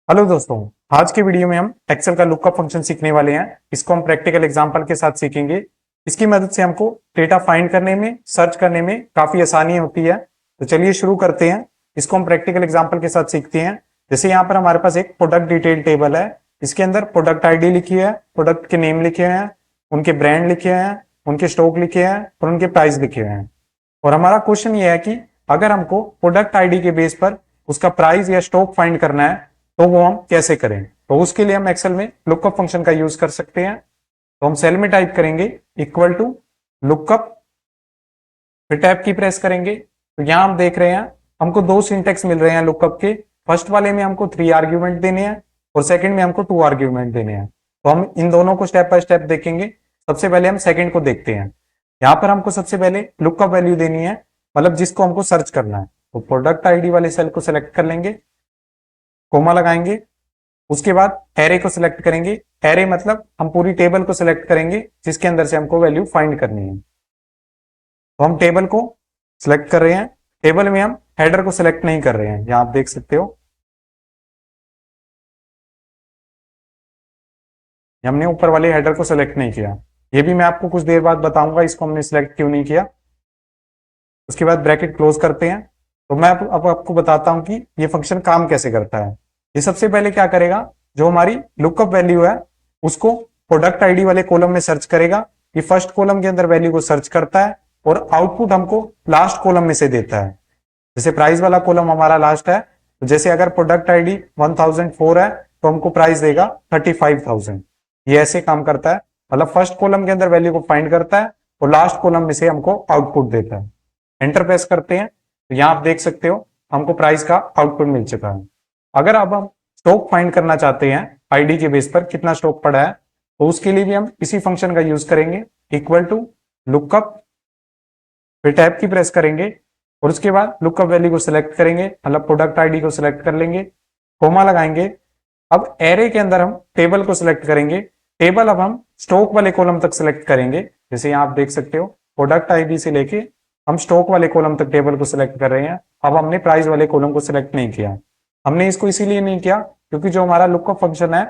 Hello दोस्तों। आज के वीडियो में हम एक्सेल का लुकअप फंक्शन सीखने वाले हैं। इसको हम प्रैक्टिकल एग्जांपल के साथ सीखेंगे। इसकी मदद से हमको डेटा फाइंड करने में, सर्च करने में काफी आसानी होती है। तो चलिए शुरू करते हैं। इसको हम प्रैक्टिकल एग्जांपल के साथ सीखते हैं। जैसे यहाँ पर हमारे पास एक प्रोडक्ट डिटेल टेबल है। इसके अंदर प्रोडक्ट आईडी लिखी है, प्रोडक्ट के नेम लिखे हैं, उनके ब्रांड लिखे हैं, उनके स्टॉक लिखे हैं और उनके प्राइस लिखे हुए हैं। और हमारा क्वेश्चन ये है कि अगर हमको प्रोडक्ट आईडी के बेस पर उसका प्राइस या स्टॉक फाइंड करना है तो वो हम कैसे करें। तो उसके लिए हम एक्सेल में लुकअप फंक्शन का यूज कर सकते हैं। तो हम सेल में टाइप करेंगे इक्वल टू लुकअप, फिर टैब की प्रेस करेंगे। तो यहां हम देख रहे हैं हमको दो सिंटेक्स मिल रहे हैं लुकअप के। फर्स्ट वाले में हमको 3 आर्ग्यूमेंट देने हैं और सेकंड में हमको 2 आर्ग्यूमेंट देने हैं। तो हम इन दोनों को स्टेप बाय स्टेप देखेंगे। सबसे पहले हम सेकंड को देखते हैं। यहाँ पर हमको सबसे पहले लुकअप वैल्यू देनी है, मतलब जिसको हमको सर्च करना है। तो प्रोडक्ट आईडी वाले सेल को सिलेक्ट कर लेंगे, कोमा लगाएंगे। उसके बाद एरे को सिलेक्ट करेंगे। एरे मतलब हम पूरी टेबल को सिलेक्ट करेंगे जिसके अंदर से हमको वैल्यू फाइंड करनी है। तो हम टेबल को सिलेक्ट कर रहे हैं। टेबल में हम हेडर को सिलेक्ट नहीं कर रहे हैं, यहां आप देख सकते हो। हमने ऊपर वाले हेडर को सिलेक्ट नहीं किया। ये भी मैं आपको कुछ देर बाद बताऊंगा इसको हमने सिलेक्ट क्यों नहीं किया। उसके बाद ब्रैकेट क्लोज करते हैं। तो मैं अब आपको बताता हूं कि ये फंक्शन काम कैसे करता है। ये सबसे पहले क्या करेगा, जो हमारी लुकअप वैल्यू है उसको प्रोडक्ट आईडी वाले कॉलम में सर्च करेगा। ये फर्स्ट कॉलम के अंदर वैल्यू को सर्च करता है और आउटपुट हमको लास्ट कॉलम में से देता है। जैसे प्राइस वाला कॉलम हमारा लास्ट है, तो जैसे अगर प्रोडक्ट आईडी 1004 है तो हमको प्राइस देगा 35,000। ये ऐसे काम करता है, मतलब फर्स्ट कॉलम के अंदर वैल्यू को फाइंड करता है और लास्ट कॉलम में से हमको आउटपुट देता है। एंटर प्रेस करते हैं तो यहां आप देख सकते हो हमको प्राइस का आउटपुट मिल चुका है। अगर अब हम स्टॉक फाइंड करना चाहते हैं आईडी के बेस पर कितना स्टॉक पड़ा है, तो उसके लिए भी हम इसी फंक्शन का यूज करेंगे इक्वल टू लुकअप, फिर टैब की प्रेस करेंगे और उसके बाद लुकअप वैल्यू को सिलेक्ट करेंगे, मतलब प्रोडक्ट आईडी को सिलेक्ट कर लेंगे, कोमा लगाएंगे। अब एरे के अंदर हम टेबल को सिलेक्ट करेंगे। टेबल अब हम स्टॉक वाले कॉलम तक सिलेक्ट करेंगे। जैसे यहां आप देख सकते हो प्रोडक्ट आईडी से लेके हम स्टॉक वाले कॉलम तक टेबल को सिलेक्ट कर रहे हैं। अब हमने प्राइस वाले कॉलम को सिलेक्ट नहीं किया। हमने इसको इसीलिए नहीं किया क्योंकि जो हमारा लुकअप फंक्शन है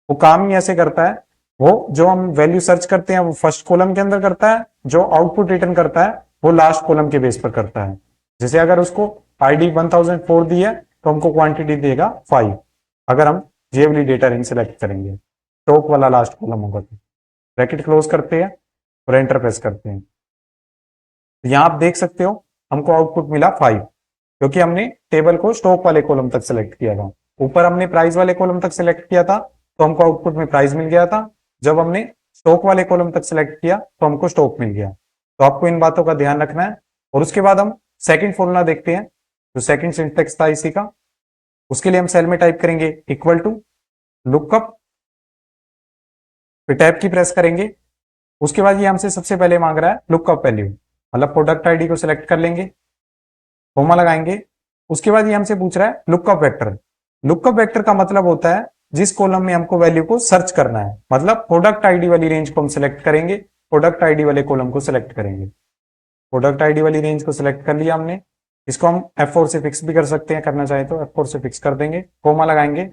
वो काम ही ऐसे करता है। वो जो हम वैल्यू सर्च करते हैं वो फर्स्ट कॉलम के अंदर करता है, जो आउटपुट रिटर्न करता है वो लास्ट कॉलम के बेस पर करता है। जैसे अगर उसको आईडी 1004 दी है तो हमको क्वांटिटी देगा 5। अगर हम जेवली डेटा रिंग सेलेक्ट करेंगे, स्टॉक वाला लास्ट कॉलम होगा। तो ब्रैकेट क्लोज करते हैं और एंटर प्रेस करते हैं। तो यहां आप देख सकते हो हमको आउटपुट मिला 5, क्योंकि हमने टेबल को स्टॉक वाले कॉलम तक सिलेक्ट किया था। ऊपर हमने प्राइस वाले कॉलम तक सिलेक्ट किया था तो हमको आउटपुट में प्राइस मिल गया था। जब हमने स्टॉक वाले कॉलम तक सिलेक्ट किया तो हमको स्टॉक मिल गया। तो आपको इन बातों का ध्यान रखना है। और उसके बाद हम सेकंड फॉर्मूला देखते हैं, जो सेकंड सिंटेक्स था इसी का। उसके लिए हम सेल में टाइप करेंगे इक्वल टू लुकअप, फिर टैब की प्रेस करेंगे। उसके बाद ये हमसे सबसे पहले मांग रहा है लुकअप वैल्यू, मतलब प्रोडक्ट आईडी को सिलेक्ट कर लेंगे, कोमा लगाएंगे। उसके बाद ये हमसे पूछ रहा है लुकअप वेक्टर। लुकअप वेक्टर का मतलब होता है जिस कॉलम में हमको वैल्यू को सर्च करना है, मतलब प्रोडक्ट आईडी वाली रेंज को हम सिलेक्ट करेंगे, प्रोडक्ट आईडी वाले कॉलम को सिलेक्ट करेंगे। प्रोडक्ट आईडी वाली रेंज को सिलेक्ट कर लिया हमने। इसको हम F4 से फिक्स भी कर सकते हैं, करना चाहे तो F4 से फिक्स कर देंगे, कोमा लगाएंगे।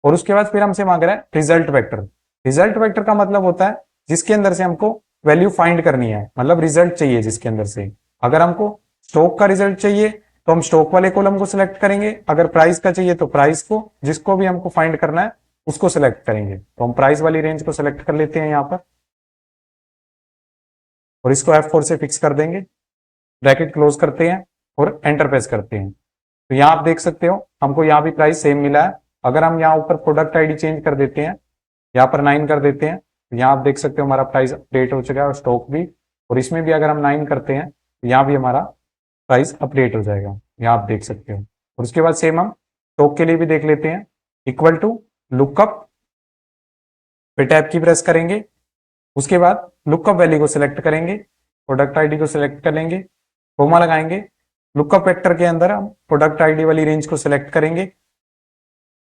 और उसके बाद फिर हमसे मांग रहा है रिजल्ट वेक्टर। रिजल्ट वेक्टर का मतलब होता है जिसके अंदर से हमको वैल्यू फाइंड करनी है, मतलब रिजल्ट चाहिए जिसके अंदर से। अगर हमको स्टॉक का रिजल्ट चाहिए तो हम स्टॉक वाले कॉलम को सिलेक्ट करेंगे, अगर प्राइस का चाहिए तो प्राइस को, जिसको भी हमको फाइंड करना है उसको सिलेक्ट करेंगे। तो हम प्राइस वाली रेंज को सिलेक्ट कर लेते हैं यहाँ पर और इसको F4 से फिक्स कर देंगे। ब्रैकेट क्लोज करते हैं और एंटर प्रेस करते हैं। तो यहाँ आप देख सकते हो हमको यहाँ भी प्राइस सेम मिला है। अगर हम यहाँ ऊपर प्रोडक्ट आईडी चेंज कर देते हैं, यहाँ पर 9 कर देते हैं, तो यहाँ आप देख सकते हो हमारा प्राइस अपडेट हो चुका है और स्टॉक भी। और इसमें भी अगर हम 9 करते हैं तो यहाँ भी हमारा प्राइस अपडेट हो जाएगा, यहाँ आप देख सकते हो। और उसके बाद सेम हम स्टॉक के लिए भी देख लेते हैं इक्वल टू लुकअप, फिर टैब की प्रेस करेंगे। उसके बाद लुकअप वैल्यू को सिलेक्ट करेंगे, प्रोडक्ट आईडी को सिलेक्ट कर लेंगे, कोमा लगाएंगे। लुकअप वेक्टर के अंदर हम प्रोडक्ट आईडी वाली रेंज को सिलेक्ट करेंगे,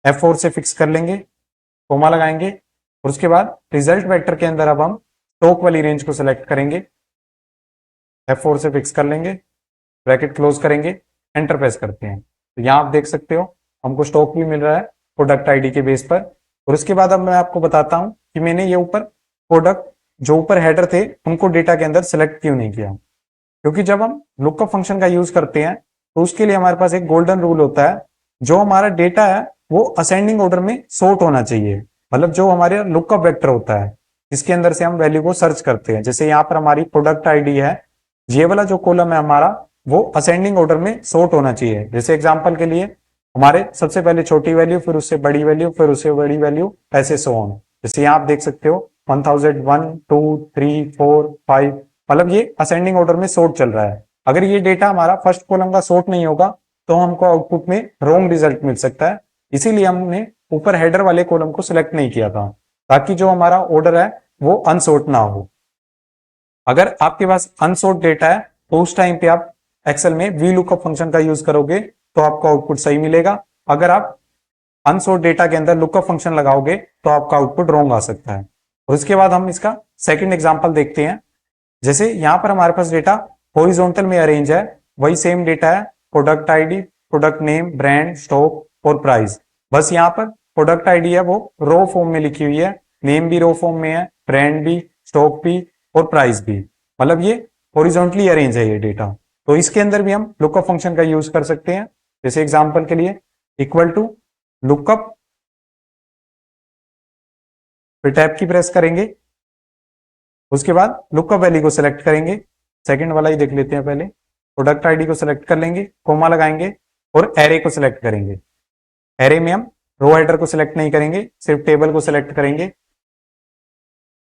F4 से फिक्स कर लेंगे, कोमा लगाएंगे। और उसके बाद रिजल्ट वेक्टर के अंदर अब हम स्टॉक वाली रेंज को सिलेक्ट करेंगे, F4 से फिक्स कर लेंगे, ब्रैकेट क्लोज करेंगे, एंटर प्रेस करते हैं। तो यहाँ आप देख सकते हो हमको स्टॉक भी मिल रहा है प्रोडक्ट आईडी के बेस पर। और उसके बाद अब मैं आपको बताता हूं कि मैंने ये ऊपर प्रोडक्ट जो ऊपर हेडर थे उनको डेटा के अंदर सेलेक्ट क्यों नहीं किया। क्योंकि जब हम लुकअप फंक्शन का यूज करते हैं तो उसके लिए हमारे पास एक गोल्डन रूल होता है, जो हमारा डेटा है वो असेंडिंग ऑर्डर में सॉर्ट होना चाहिए। मतलब जो हमारे लुकअप वेक्टर होता है जिसके अंदर से हम वैल्यू को सर्च करते हैं, जैसे यहाँ पर हमारी प्रोडक्ट आईडी है, ये वाला जो कॉलम है हमारा वो असेंडिंग ऑर्डर में सॉर्ट होना चाहिए। जैसे एग्जांपल के लिए हमारे सबसे पहले छोटी वैल्यू, फिर उससे बड़ी वैल्यू, फिर उससे बड़ी वैल्यू, ऐसे सो ऑन। जैसे यहाँ आप देख सकते हो 1001, 2, 3, 4, 5, मतलब ये असेंडिंग ऑर्डर में सॉर्ट चल रहा है। अगर ये डेटा हमारा फर्स्ट कॉलम का सॉर्ट नहीं होगा तो हमको आउटपुट में रॉन्ग रिजल्ट मिल सकता है। इसीलिए हमने ऊपर हेडर वाले कॉलम को सिलेक्ट नहीं किया था, ताकि जो हमारा ऑर्डर है वो अनसॉर्ट ना हो। अगर आपके पास अनसॉर्ट डेटा है तो उस टाइम पे आप एक्सेल में वी लुकअप फंक्शन का यूज करोगे तो आपको आउटपुट सही मिलेगा। अगर आप अनसॉर्ट डेटा के अंदर लुकअप फंक्शन लगाओगे तो आपका आउटपुट रॉन्ग आ सकता है। और उसके बाद हम इसका सेकंड एग्जांपल देखते हैं। जैसे यहां पर हमारे पास डेटा हॉरिजॉन्टल में अरेंज है, वही सेम डेटा है, product ID, product name, brand, stock और प्राइस। बस यहाँ पर प्रोडक्ट आईडी है वो रो फॉर्म में लिखी हुई है, नेम भी रो फॉर्म में है, ब्रांड भी, स्टॉक भी और प्राइस भी। मतलब ये हॉरिजॉन्टली अरेंज है ये डेटा। तो इसके अंदर भी हम लुकअप फंक्शन का यूज कर सकते हैं। जैसे एग्जांपल के लिए इक्वल टू लुकअप, फिर टैब की प्रेस करेंगे, उसके बाद लुकअप वैल्यू को सिलेक्ट करेंगे। सेकंड वाला ही देख लेते हैं पहले। प्रोडक्ट आईडी को सिलेक्ट कर लेंगे, कोमा लगाएंगे और एरे को सिलेक्ट करेंगे। एरे में हम रो हेडर को सिलेक्ट नहीं करेंगे, सिर्फ टेबल को सिलेक्ट करेंगे।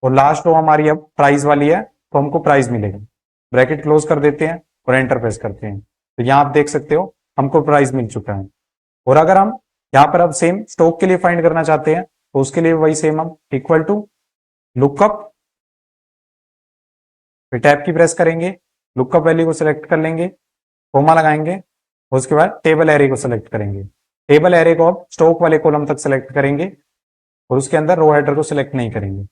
और लास्ट रो हमारी अब प्राइस वाली है तो हमको प्राइस मिलेगा। ब्रैकेट क्लोज कर देते हैं और एंटर प्रेस करते हैं, तो यहाँ आप देख सकते हो हमको प्राइस मिल चुका है। और अगर हम यहाँ पर अब सेम स्टॉक के लिए फाइंड करना चाहते हैं तो उसके लिए वही सेम हम इक्वल टू लुकअप, फिर टैब की प्रेस करेंगे, लुकअप वैल्यू को सिलेक्ट कर लेंगे, कोमा लगाएंगे, उसके बाद टेबल एरे को सिलेक्ट करेंगे। टेबल एरे को अब स्टॉक वाले कॉलम तक सिलेक्ट करेंगे और उसके अंदर रो हेडर को सिलेक्ट नहीं करेंगे।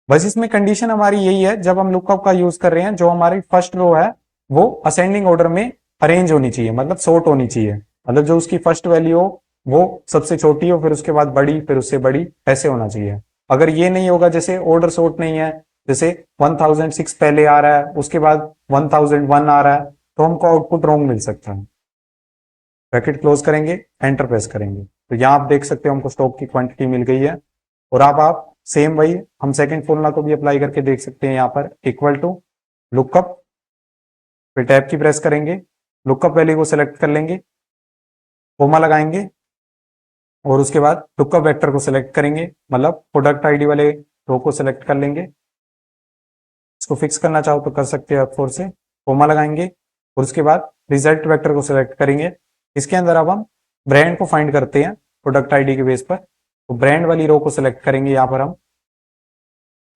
बस इसमें कंडीशन हमारी यही है, जब हम लुकअप का यूज कर रहे हैं जो हमारी फर्स्ट रो है वो असेंडिंग ऑर्डर में अरेंज होनी चाहिए, मतलब सॉर्ट होनी चाहिए। मतलब जो उसकी फर्स्ट वैल्यू हो वो सबसे छोटी हो, फिर उसके बाद बड़ी, फिर उससे बड़ी, ऐसे होना चाहिए। अगर ये नहीं होगा, जैसे ऑर्डर सॉर्ट नहीं है, जैसे 1006 पहले आ रहा है उसके बाद 1001 आ रहा है, तो हमको आउटपुट रॉन्ग मिल सकता है। ब्रैकेट क्लोज करेंगे, एंटर प्रेस करेंगे, तो यहाँ आप देख सकते हो हमको स्टॉक की क्वांटिटी मिल गई है। और अब आप सेम वही हम सेकंड फॉर्मूला को भी अप्लाई करके देख सकते हैं। यहाँ पर इक्वल टू लुकअप, फिर टैब की प्रेस करेंगे, लुकअप वैल्यू को सिलेक्ट कर लेंगे, कोमा लगाएंगे और उसके बाद लुकअप वेक्टर को सिलेक्ट करेंगे, मतलब प्रोडक्ट आईडी वाले रो को सिलेक्ट कर लेंगे। इसको फिक्स करना चाहो तो कर सकते हैं F4 से, कोमा लगाएंगे और उसके बाद रिजल्ट वेक्टर को सिलेक्ट करेंगे। इसके अंदर अब हम ब्रांड को फाइंड करते हैं प्रोडक्ट आईडी के बेस पर, तो ब्रांड वाली रो को सिलेक्ट करेंगे, यहाँ पर हम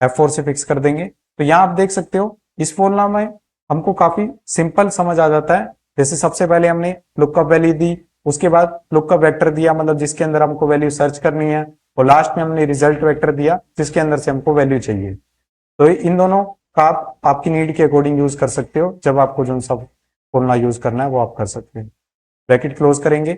F4 से फिक्स कर देंगे। तो यहाँ आप देख सकते हो इस फॉर्मूला में हमको काफी सिंपल समझ आ जाता है। जैसे सबसे पहले हमने लुकअप वैल्यू दी, उसके बाद लुकअप वेक्टर दिया, मतलब जिसके अंदर हमको वैल्यू सर्च करनी है, और लास्ट में हमने रिजल्ट वेक्टर दिया जिसके अंदर से हमको वैल्यू चाहिए। तो इन दोनों का आप आपकी नीड के अकॉर्डिंग यूज कर सकते हो, जब आपको जो सब फॉर्मूला यूज करना है वो आप कर सकते हैं। ब्रैकेट क्लोज करेंगे,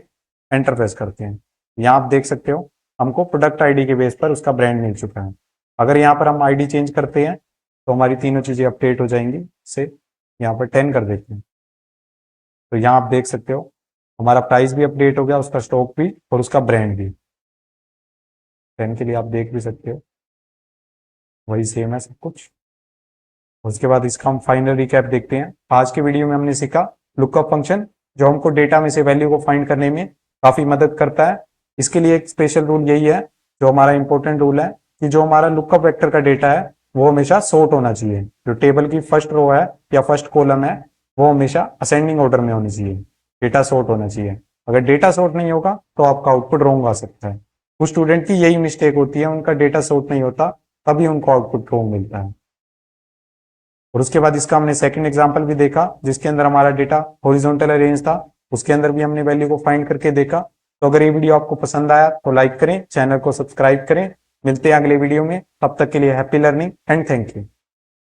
एंटर प्रेस करते हैं। यहाँ आप देख सकते हो हमको प्रोडक्ट आईडी के बेस पर उसका ब्रांड मिल चुका है। अगर यहाँ पर हम आईडी चेंज करते हैं तो हमारी तीनों चीजें अपडेट हो जाएंगी। से यहाँ पर 10 कर देते हैं, तो यहाँ आप देख सकते हो हमारा प्राइस भी अपडेट हो गया, उसका स्टॉक भी और उसका ब्रांड भी। 10 के लिए आप देख भी सकते हो वही सेम है सब कुछ। उसके बाद इसका हम फाइनल रिकैप देखते हैं। आज के वीडियो में हमने सीखा लुकअप फंक्शन, जो हमको डेटा में से वैल्यू को फाइंड करने में काफी मदद करता है। इसके लिए एक स्पेशल रूल यही है, जो हमारा इंपॉर्टेंट रूल है, कि जो हमारा लुकअप वेक्टर का डेटा है वो हमेशा सॉर्ट होना चाहिए। जो टेबल की फर्स्ट रो है या फर्स्ट कॉलम है वो हमेशा असेंडिंग ऑर्डर में होनी चाहिए, डेटा सॉर्ट होना चाहिए। अगर डेटा सॉर्ट नहीं होगा तो आपका आउटपुट रॉन्ग आ सकता है। कुछ स्टूडेंट की यही मिस्टेक होती है, उनका डेटा सॉर्ट नहीं होता तभी उनको आउटपुट रॉन्ग मिलता है। और उसके बाद इसका हमने सेकंड एग्जांपल भी देखा जिसके अंदर हमारा डेटा हॉरिजॉन्टल अरेंज था, उसके अंदर भी हमने वैल्यू को फाइंड करके देखा। तो अगर ये वीडियो आपको पसंद आया तो लाइक करें, चैनल को सब्सक्राइब करें। मिलते हैं अगले वीडियो में, तब तक के लिए happy learning and thank you.